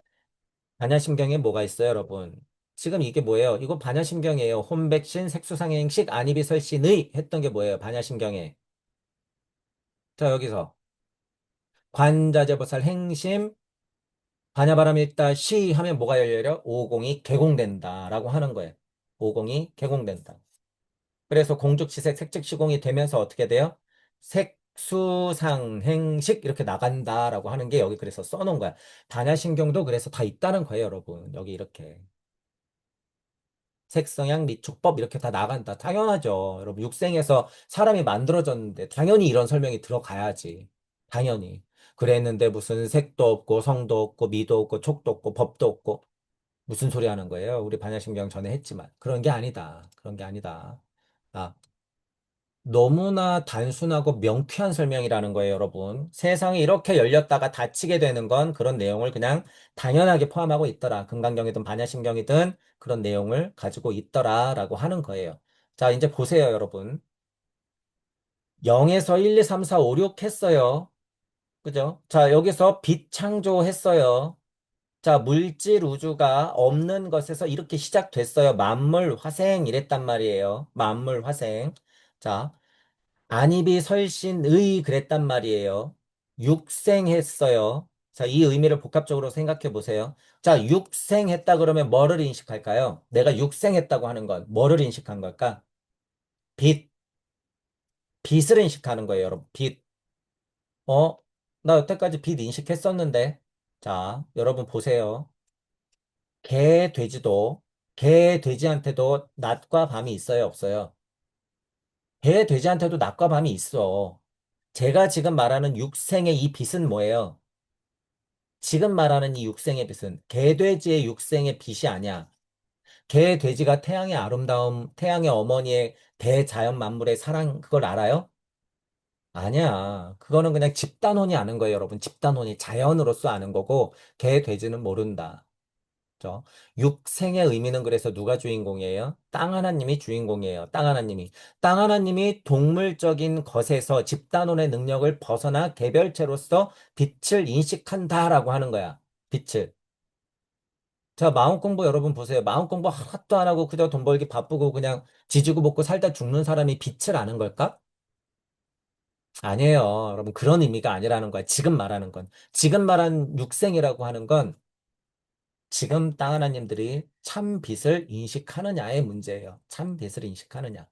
반야심경에 뭐가 있어요, 여러분? 지금 이게 뭐예요? 이거 반야심경이에요. 혼백신, 색수상행식, 안이비설신의 했던 게 뭐예요? 반야심경에. 자, 여기서 관자재보살 행심, 반야바람일다 시 하면 뭐가 열려요? 오공이 개공된다라고 하는 거예요. 오공이 개공된다. 그래서 공죽시색 색즉시공이 되면서 어떻게 돼요? 수상행식 이렇게 나간다라고 하는 게 여기 그래서 써놓은 거야. 반야신경도 그래서 다 있다는 거예요, 여러분. 여기 이렇게. 색성향 미축법 이렇게 다 나간다. 당연하죠. 여러분, 육생에서 사람이 만들어졌는데 당연히 이런 설명이 들어가야지. 당연히. 그랬는데 무슨 색도 없고 성도 없고 미도 없고 촉도 없고 법도 없고 무슨 소리 하는 거예요? 우리 반야신경 전에 했지만. 그런 게 아니다. 그런 게 아니다. 아, 너무나 단순하고 명쾌한 설명이라는 거예요, 여러분. 세상이 이렇게 열렸다가 닫히게 되는 건 그런 내용을 그냥 당연하게 포함하고 있더라. 금강경이든 반야신경이든 그런 내용을 가지고 있더라라고 하는 거예요. 자, 이제 보세요, 여러분. 0에서 1, 2, 3, 4, 5, 6 했어요. 그죠? 자, 여기서 빛 창조했어요. 자, 물질 우주가 없는 것에서 이렇게 시작됐어요. 만물 화생 이랬단 말이에요. 만물 화생. 자, 안입이 설신의 그랬단 말이에요. 육생했어요. 자, 이 의미를 복합적으로 생각해 보세요. 자, 육생했다 그러면 뭐를 인식할까요? 내가 육생했다고 하는 건 뭐를 인식한 걸까? 빛, 빛을 인식하는 거예요, 여러분. 빛. 어? 나 여태까지 빛 인식했었는데. 자, 여러분 보세요. 개, 돼지도, 개, 돼지한테도 낮과 밤이 있어요, 없어요? 개, 돼지한테도 낮과 밤이 있어. 제가 지금 말하는 육생의 이 빛은 뭐예요? 지금 말하는 이 육생의 빛은 개돼지의 육생의 빛이 아니야. 개돼지가 태양의 아름다움, 태양의 어머니의 대자연 만물의 사랑, 그걸 알아요? 아니야. 그거는 그냥 집단혼이 아는 거예요, 여러분. 집단혼이 자연으로서 아는 거고, 개돼지는 모른다. 그죠? 육생의 의미는 그래서 누가 주인공이에요? 땅 하나님이 주인공이에요. 땅 하나님이. 땅 하나님이 동물적인 것에서 집단원의 능력을 벗어나 개별체로서 빛을 인식한다라고 하는 거야. 빛을. 자, 마음 공부 여러분 보세요. 마음 공부 하나도 안 하고 그저 돈 벌기 바쁘고 그냥 지지고 볶고 살다 죽는 사람이 빛을 아는 걸까? 아니에요. 여러분 그런 의미가 아니라는 거야. 지금 말하는 건. 지금 말한 육생이라고 하는 건 지금 땅 하나님들이 참 빛을 인식하느냐의 문제예요. 참 빛을 인식하느냐.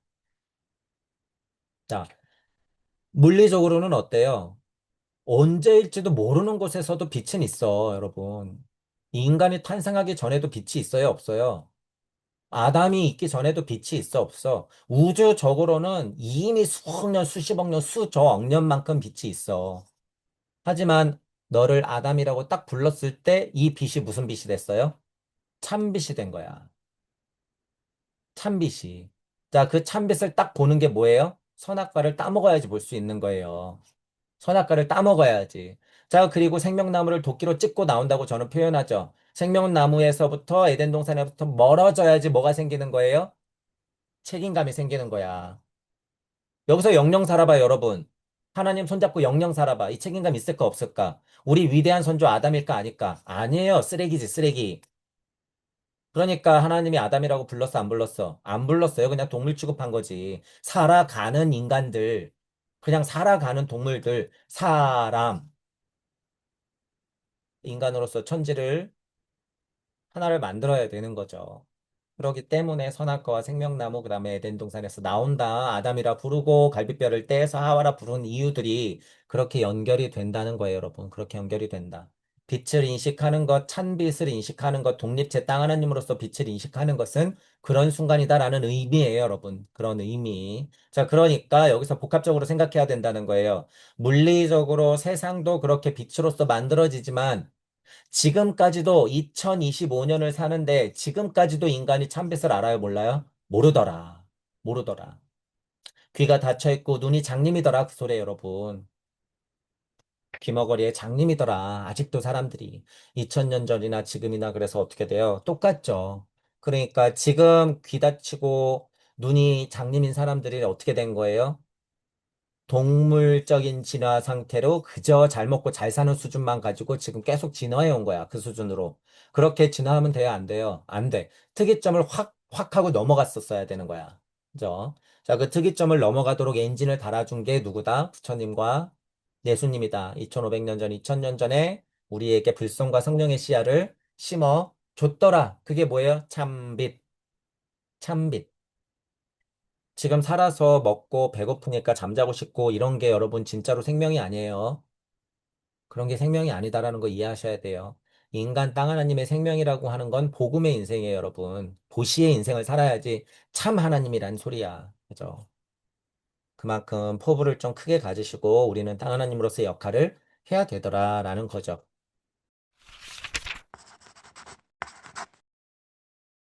자, 물리적으로는 어때요? 언제일지도 모르는 곳에서도 빛은 있어, 여러분. 인간이 탄생하기 전에도 빛이 있어요, 없어요? 아담이 있기 전에도 빛이 있어, 없어? 우주적으로는 이미 수억 년, 수십억 년, 수저억 년만큼 빛이 있어. 하지만 너를 아담이라고 딱 불렀을 때 이 빛이 무슨 빛이 됐어요? 참빛이 된 거야. 참빛이. 자, 그 참빛을 딱 보는 게 뭐예요? 선악과를 따먹어야지 볼 수 있는 거예요. 선악과를 따먹어야지. 자, 그리고 생명나무를 도끼로 찍고 나온다고 저는 표현하죠. 생명나무에서부터 에덴 동산에부터 멀어져야지 뭐가 생기는 거예요? 책임감이 생기는 거야. 여기서 영영 살아봐, 여러분. 하나님 손잡고 영영 살아봐. 이 책임감 있을까, 없을까? 우리 위대한 선조 아담일까, 아닐까? 아니에요. 쓰레기지, 쓰레기. 그러니까 하나님이 아담이라고 불렀어, 안 불렀어? 안 불렀어요. 그냥 동물 취급한 거지. 살아가는 인간들, 그냥 살아가는 동물들, 사람, 인간으로서 천지를 하나를 만들어야 되는 거죠. 그렇기 때문에 선악과와 생명나무, 그다음에 에덴 동산에서 나온다. 아담이라 부르고 갈빗뼈를 떼서 하와라 부른 이유들이 그렇게 연결이 된다는 거예요, 여러분. 그렇게 연결이 된다. 빛을 인식하는 것, 찬빛을 인식하는 것, 독립체 땅 하나님으로서 빛을 인식하는 것은 그런 순간이다라는 의미예요, 여러분. 그런 의미. 자, 그러니까 여기서 복합적으로 생각해야 된다는 거예요. 물리적으로 세상도 그렇게 빛으로서 만들어지지만 지금까지도 2025년을 사는데 지금까지도 인간이 참빛을 알아요, 몰라요? 모르더라. 모르더라. 귀가 닫혀 있고 눈이 장님이더라, 그 소리에 여러분. 귀머거리에 장님이더라. 아직도 사람들이 2000년 전이나 지금이나 그래서 어떻게 돼요? 똑같죠. 그러니까 지금 귀 닫히고 눈이 장님인 사람들이 어떻게 된 거예요? 동물적인 진화 상태로 그저 잘 먹고 잘 사는 수준만 가지고 지금 계속 진화해 온 거야. 그 수준으로. 그렇게 진화하면 돼요? 안 돼요? 안 돼. 특이점을 확 하고 넘어갔었어야 되는 거야. 그죠? 자, 그 특이점을 넘어가도록 엔진을 달아준 게 누구다? 부처님과 예수님이다. 2500년 전, 2000년 전에 우리에게 불성과 성령의 씨앗을 심어 줬더라. 그게 뭐예요? 참빛. 참빛. 지금 살아서 먹고 배고프니까 잠자고 싶고 이런 게 여러분 진짜로 생명이 아니에요. 그런 게 생명이 아니다라는 거 이해하셔야 돼요. 인간 땅 하나님의 생명이라고 하는 건 복음의 인생이에요, 여러분. 보시의 인생을 살아야지 참 하나님이란 소리야. 그죠? 그만큼 포부를 좀 크게 가지시고 우리는 땅 하나님으로서의 역할을 해야 되더라라는 거죠.